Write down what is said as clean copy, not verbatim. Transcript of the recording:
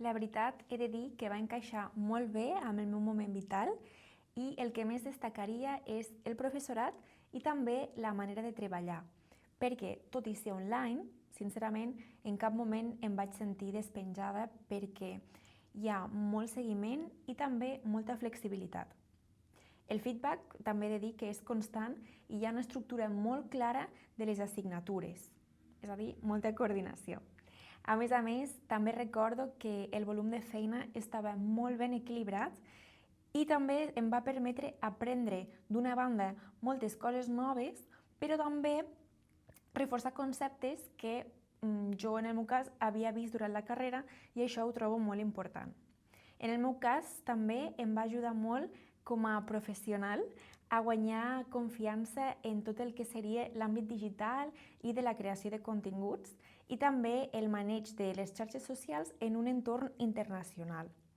La veritat, he de dir que va encaixar molt bé amb el meu moment vital i el que més destacaria és el professorat i també la manera de treballar, perquè, tot i ser online, sincerament, en cap moment em vaig sentir despenjada perquè hi ha molt seguiment i també molta flexibilitat. El feedback també he de dir que és constant i hi ha una estructura molt clara de les assignatures, és a dir, molta coordinació. A més, també recordo que el volum de feina estava molt ben equilibrat i també em va permetre aprendre, d'una banda, moltes coses noves, però també reforçar conceptes que jo, en el meu cas, havia vist durant la carrera i això ho trobo molt important. En el meu cas, també em va ajudar molt com a professional a guanyar confiança en tot el que seria l'àmbit digital i de la creació de continguts i també el maneig de les xarxes socials en un entorn internacional.